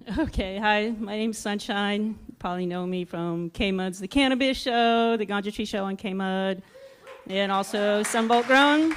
Okay, hi, my name's Sunshine. You probably know me from K-Mud's The Cannabis Show, the Ganja Tree Show on K-Mud, and also Sunbolt Grown.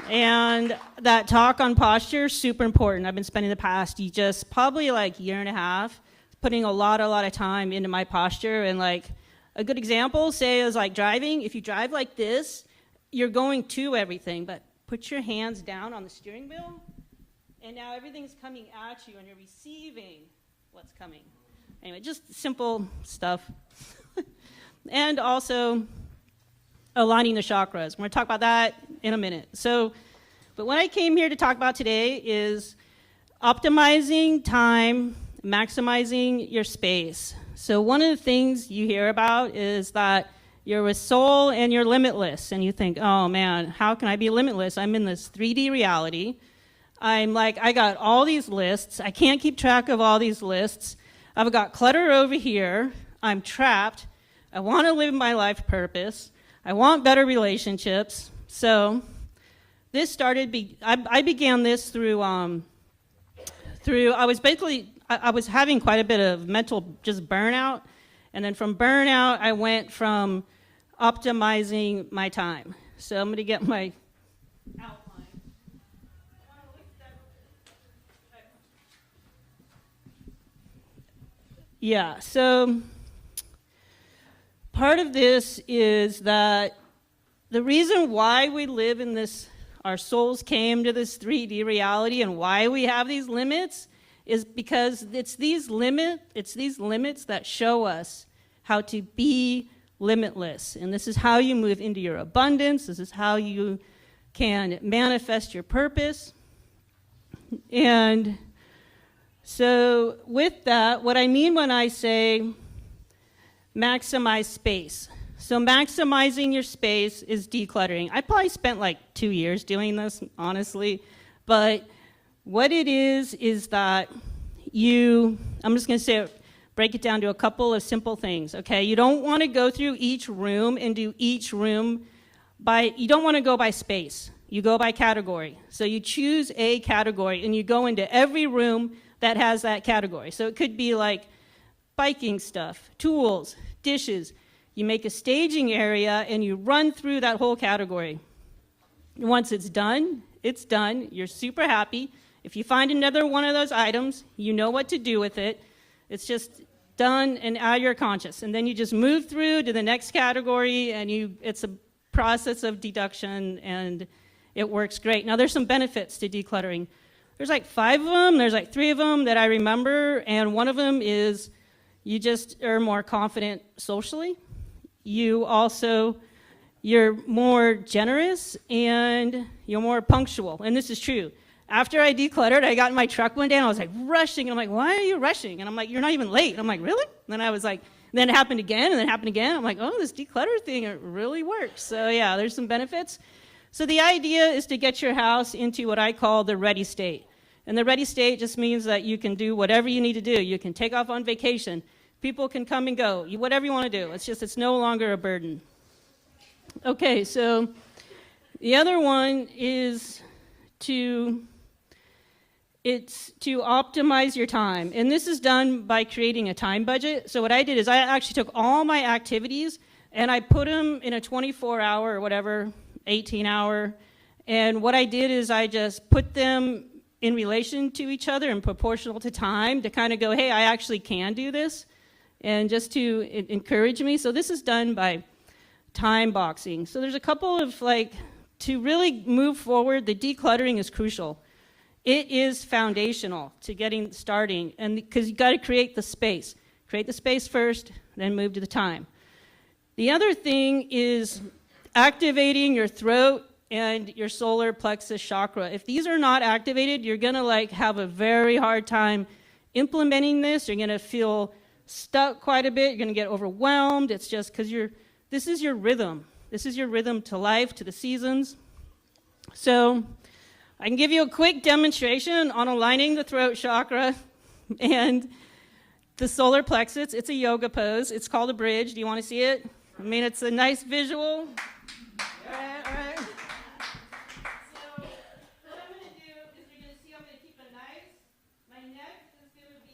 And that talk on posture is super important. I've been spending the past just probably like year and a half putting a lot of time into my posture. And like a good example, say, is like driving. If you drive like this, you're going to everything, but put your hands down on the steering wheel. And now everything's coming at you and you're receiving what's coming. Anyway, just simple stuff. And also aligning the chakras. We're going to talk about that in a minute. But what I came here to talk about today is optimizing time, maximizing your space. So one of the things you hear about is that you're with soul and you're limitless. And you think, oh man, how can I be limitless? I'm in this 3D reality. I'm like, I got all these lists. I can't keep track of all these lists. I've got clutter over here. I'm trapped. I want to live my life purpose. I want better relationships. So this started, I began this through I was having quite a bit of mental just burnout. And then from burnout, I went from optimizing my time. So I'm going to get my outline. Yeah, so part of this is that the reason why we live in this, our souls came to this 3D reality and why we have these limits is because it's these limits that show us how to be limitless. And this is how you move into your abundance. This is how you can manifest your purpose. And so with that, what I mean when I say maximize space. So maximizing your space is decluttering. I probably spent like 2 years doing this, honestly. But what it is that I'm just going to say, break it down to a couple of simple things, okay? You don't want to go through each room and do each room you don't want to go by space. You go by category. So you choose a category and you go into every room that has that category. So it could be like biking stuff, tools, dishes. You make a staging area and you run through that whole category. Once it's done, it's done. You're super happy. If you find another one of those items, you know what to do with it. It's just done and out of your conscious. And then you just move through to the next category and it's a process of deduction and it works great. Now there's some benefits to decluttering. There's like 5 of them. There's like 3 of them that I remember. And one of them is you just are more confident socially. You're more generous and you're more punctual. And this is true. After I decluttered, I got in my truck one day and I was like rushing. And I'm like, why are you rushing? And I'm like, you're not even late. And I'm like, really? And then I was like, then it happened again and then it happened again. I'm like, oh, this declutter thing, it really works. So yeah, there's some benefits. So the idea is to get your house into what I call the ready state. And the ready state just means that you can do whatever you need to do. You can take off on vacation. People can come and go, whatever you want to do. It's no longer a burden. Okay, so the other one is to optimize your time. And this is done by creating a time budget. So what I did is I actually took all my activities and I put them in a 24-hour or whatever, 18-hour. And what I did is I just put them in relation to each other and proportional to time to kind of go, hey, I actually can do this. And just to encourage me. So this is done by time boxing. So there's a couple of to really move forward, the decluttering is crucial. It is foundational to starting, and because you got to create the space. Create the space first, then move to the time. The other thing is activating your throat and your solar plexus chakra. If these are not activated, you're going to have a very hard time implementing this. You're going to feel stuck quite a bit. You're going to get overwhelmed. It's just because this is your rhythm. This is your rhythm to life, to the seasons. So I can give you a quick demonstration on aligning the throat chakra and the solar plexus. It's a yoga pose. It's called a bridge. Do you want to see it? I mean, it's a nice visual. All right. So what I'm going to do is you're going to see I'm going to keep it nice. My neck is going to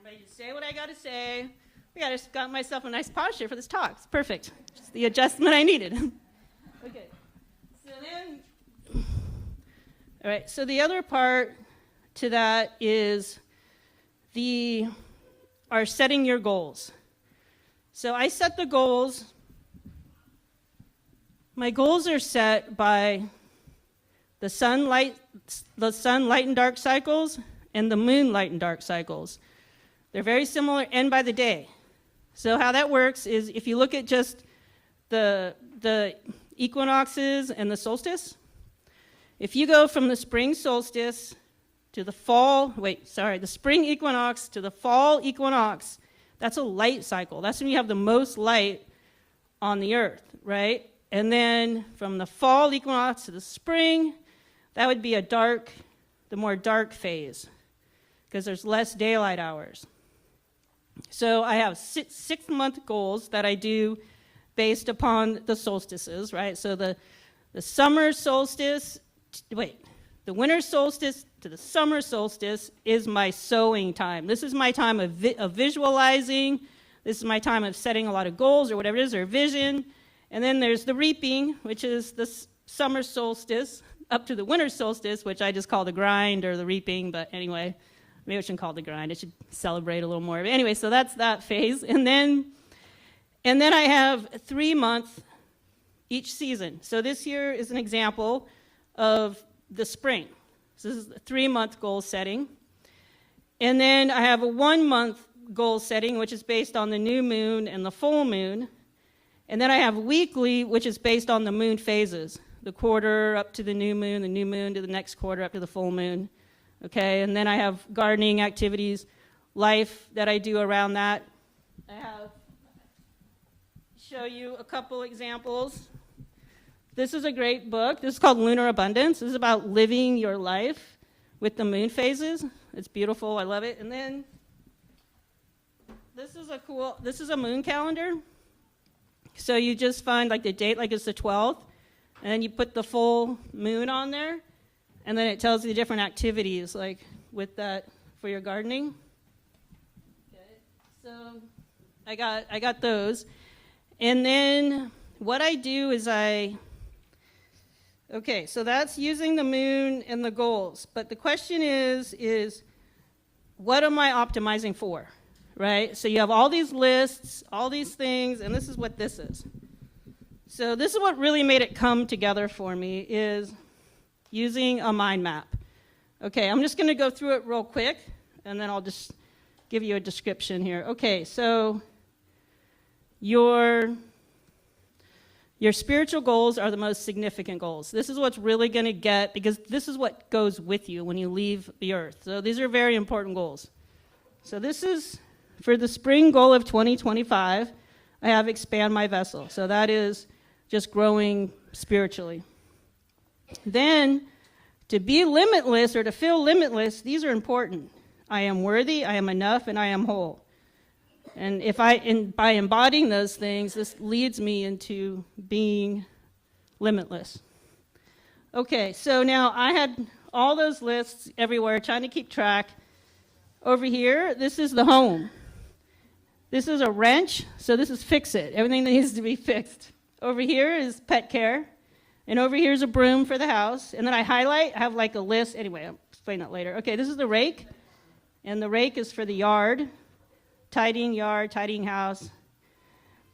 everybody just say what I got to say. I just got myself a nice posture for this talk. It's perfect. Just the adjustment I needed. Okay. So then, all right. So the other part to that is are setting your goals. So I set the goals. My goals are set by the sun, light and dark cycles and the moon light and dark cycles. They're very similar, and by the day. So how that works is if you look at just the equinoxes and the solstice, if you go from the spring solstice to the the spring equinox to the fall equinox, that's a light cycle. That's when you have the most light on the earth, right? And then from the fall equinox to the spring, that would be the more dark phase, because there's less daylight hours. So I have 6-month goals that I do based upon the solstices, right? So the summer solstice, the winter solstice to the summer solstice is my sowing time. This is my time of visualizing. This is my time of setting a lot of goals or whatever it is, or vision. And then there's the reaping, which is the summer solstice up to the winter solstice, which I just call the grind or the reaping. But anyway, maybe I shouldn't call it the grind. I should celebrate a little more. But anyway, so that's that phase. And then I have 3-month each season. So this here is an example of the spring. So this is a 3-month goal setting. And then I have a 1-month goal setting, which is based on the new moon and the full moon. And then I have weekly, which is based on the moon phases, the quarter up to the new moon to the next quarter up to the full moon. Okay, and then I have gardening activities, life that I do around that. I have show you a couple examples. This is a great book. This is called Lunar Abundance. This is about living your life with the moon phases. It's beautiful. I love it. And then this is a moon calendar. So you just find like the date, like it's the 12th, and then you put the full moon on there, and then it tells you the different activities like with that for your gardening. Okay. So I got those. And then what I do is so that's using the moon and the goals. But the question is what am I optimizing for, right? So you have all these lists, all these things, and this is what this is. So this is what really made it come together for me is using a mind map. Okay, I'm just going to go through it real quick, and then I'll just give you a description here. Okay, so your spiritual goals are the most significant goals. This is what's really going to get, because this is what goes with you when you leave the earth. So these are very important goals. So this is, for the spring goal of 2025, I have expand my vessel. So that is just growing spiritually. Then, to be limitless or to feel limitless, these are important. I am worthy, I am enough, and I am whole. And by embodying those things, this leads me into being limitless. Okay, so now I had all those lists everywhere, trying to keep track. Over here, this is the home. This is a wrench, so this is fix it. Everything that needs to be fixed. Over here is pet care. And over here is a broom for the house. And then I have like a list. Anyway, I'll explain that later. Okay, this is the rake. And the rake is for the yard, tidying house.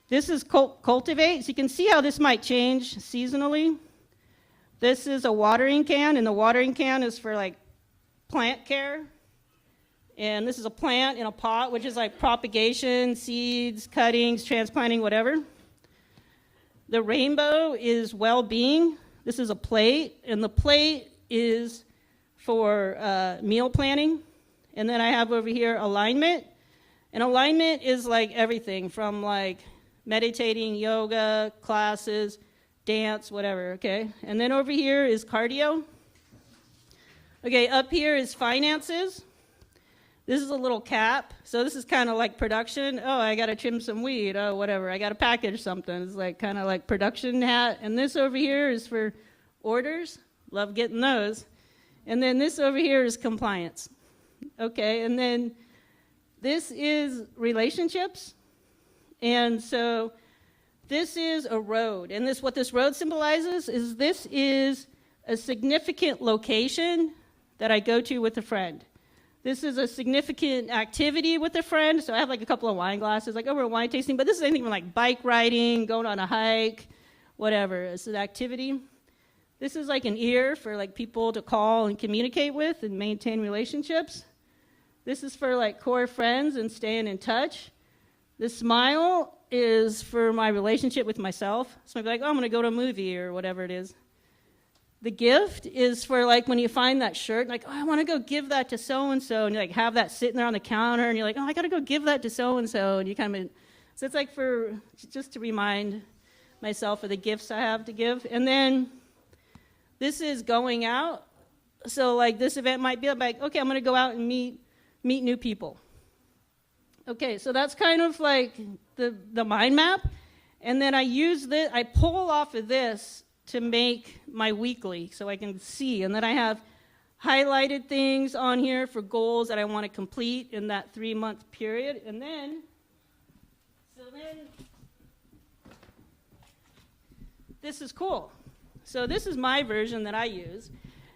This is cultivate. So you can see how this might change seasonally. This is a watering can, and the watering can is for like plant care. And this is a plant in a pot, which is like propagation, seeds, cuttings, transplanting, whatever. The rainbow is well-being. This is a plate, and the plate is for meal planning. And then I have over here alignment. And alignment is like everything from like meditating, yoga, classes, dance, whatever, okay? And then over here is cardio. Okay, up here is finances. This is a little cap. So this is kind of like production. Oh, I got to trim some weed. Oh, whatever. I got to package something. It's like kind of like production hat. And this over here is for orders. Love getting those. And then this over here is compliance. Okay, and then This is relationships. And so this is a road. And what this road symbolizes is this is a significant location that I go to with a friend. This is a significant activity with a friend. So I have like a couple of wine glasses, like over wine tasting, but this is anything like bike riding, going on a hike, whatever. It's an activity. This is like an ear for like people to call and communicate with and maintain relationships. This is for like core friends and staying in touch. The smile is for my relationship with myself. So I'd be like, oh, I'm going to go to a movie or whatever it is. The gift is for like when you find that shirt, like, oh, I want to go give that to so-and-so, and you like have that sitting there on the counter, and you're like, oh, I got to go give that to so-and-so, and you kind of, so it's like for, just to remind myself of the gifts I have to give. And then this is going out. So like this event might be like, okay, I'm going to go out and meet new people. Okay, so that's kind of like the mind map. And then I use this, I pull off of this to make my weekly so I can see. And then I have highlighted things on here for goals that I want to complete in that 3-month period. And then, this is cool. So this is my version that I use.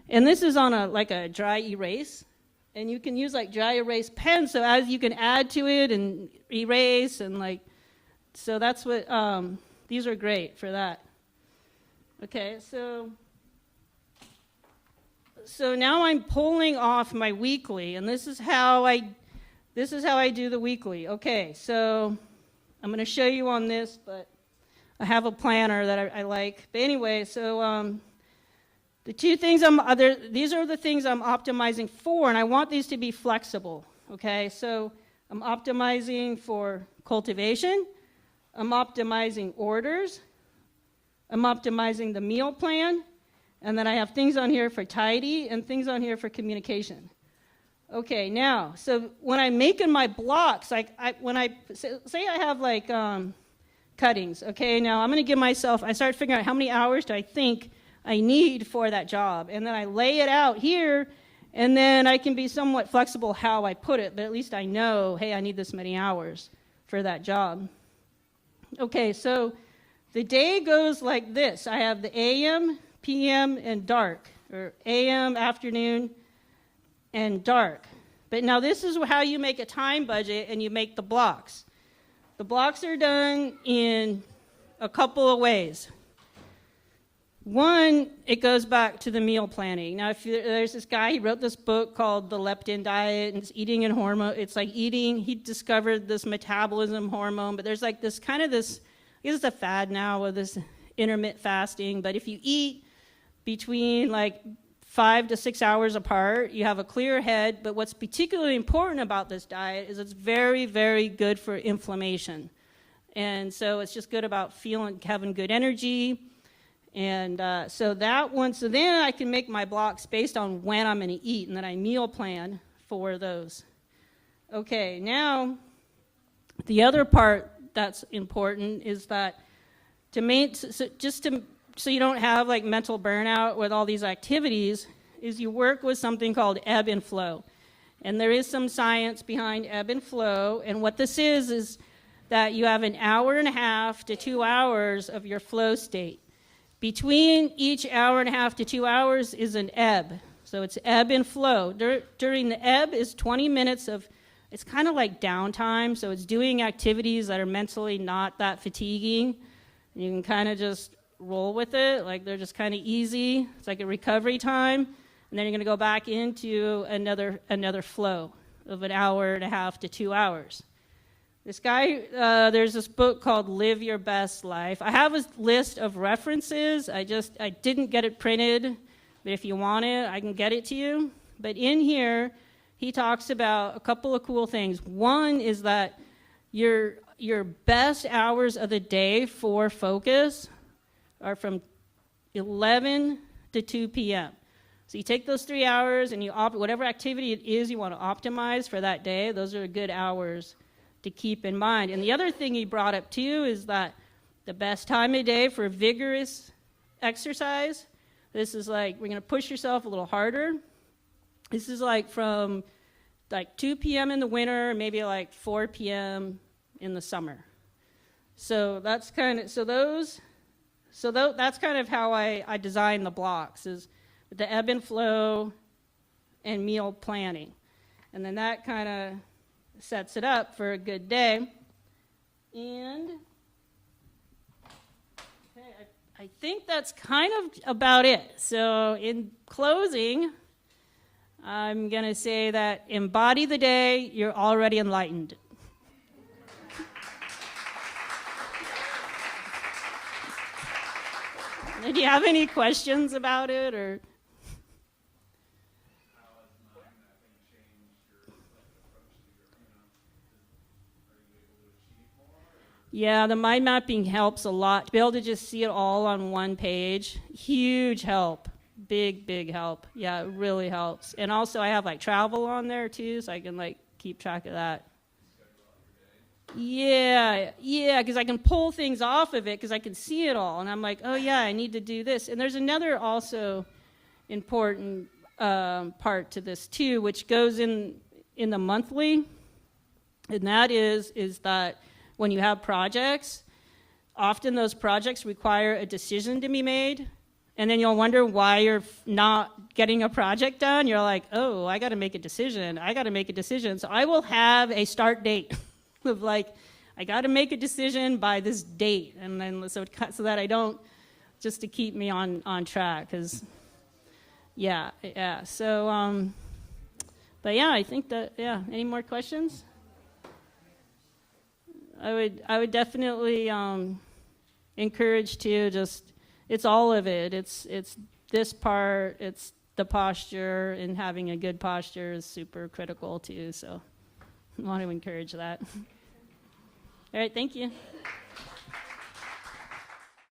And this is on a dry erase. And you can use like dry erase pens, so as you can add to it and erase and like, so that's what, these are great for that. Okay, so now I'm pulling off my weekly, and this is how I do the weekly. Okay, so I'm going to show you on this, but I have a planner that I like. But anyway, so the two things these are the things I'm optimizing for, and I want these to be flexible, okay? So I'm optimizing for cultivation, I'm optimizing orders, I'm optimizing the meal plan, and then I have things on here for tidy and things on here for communication. Okay, now, so when I'm making my blocks, say I have like cuttings, okay? Now I'm gonna give myself, I start figuring out how many hours do I think I need for that job. And then I lay it out here, and then I can be somewhat flexible how I put it, but at least I know, hey, I need this many hours for that job. Okay, so the day goes like this. I have the AM, PM, and dark, or AM, afternoon, and dark. But now this is how you make a time budget and you make the blocks. The blocks are done in a couple of ways. One, it goes back to the meal planning. Now, there's this guy, he wrote this book called The Leptin Diet, and it's eating and hormone. It's like eating, he discovered this metabolism hormone, but there's like this I guess it's a fad now with this intermittent fasting, but if you eat between like 5 to 6 hours apart, you have a clear head, but what's particularly important about this diet is it's very, very good for inflammation. And so it's just good about having good energy. And so then I can make my blocks based on when I'm going to eat, and then I meal plan for those. Okay, now the other part that's important is that so you don't have like mental burnout with all these activities, is you work with something called ebb and flow. And there is some science behind ebb and flow, and what this is that you have 1.5 hours to 2 hours of your flow state. Between each 1.5 hours to 2 hours is an ebb. So it's ebb and flow. During the ebb is 20 minutes of, it's kind of like downtime, so it's doing activities that are mentally not that fatiguing. You can kind of just roll with it, like they're just kind of easy. It's like a recovery time, and then you're going to go back into another flow of 1.5 hours to 2 hours. This guy, there's this book called Live Your Best Life. I have a list of references. I didn't get it printed, but if you want it, I can get it to you. But in here, he talks about a couple of cool things. One is that your best hours of the day for focus are from 11 to 2 p.m. So you take those 3 hours and whatever activity it is you want to optimize for that day, those are good hours to keep in mind. And the other thing he brought up too is that the best time of day for vigorous exercise, this is like, we're going to push yourself a little harder. This is like from like 2 p.m. in the winter, maybe like 4 p.m. in the summer. So that's kind of that's kind of how I design the blocks, is the ebb and flow and meal planning. And then that kind of sets it up for a good day. And okay, I think that's kind of about it. So in closing, I'm going to say that embody the day, you're already enlightened. Do you have any questions about it, or? Yeah, the mind mapping helps a lot. To be able to just see it all on one page, huge help. Big help. Yeah, it really helps. And also I have like travel on there too, so I can like keep track of that. Yeah, because I can pull things off of it because I can see it all. And I'm like, oh yeah, I need to do this. And there's another also important part to this too, which goes in the monthly. And that is that when you have projects, often those projects require a decision to be made. And then you'll wonder why you're not getting a project done. You're like, oh, I got to make a decision. So I will have a start date of like, I got to make a decision by this date. And then so that I don't, just to keep me on track. Because, yeah. So, but yeah, I think that, yeah. Any more questions? I would definitely encourage to just, it's all of it. It's this part, it's the posture, and having a good posture is super critical too. So I want to encourage that. All right, thank you.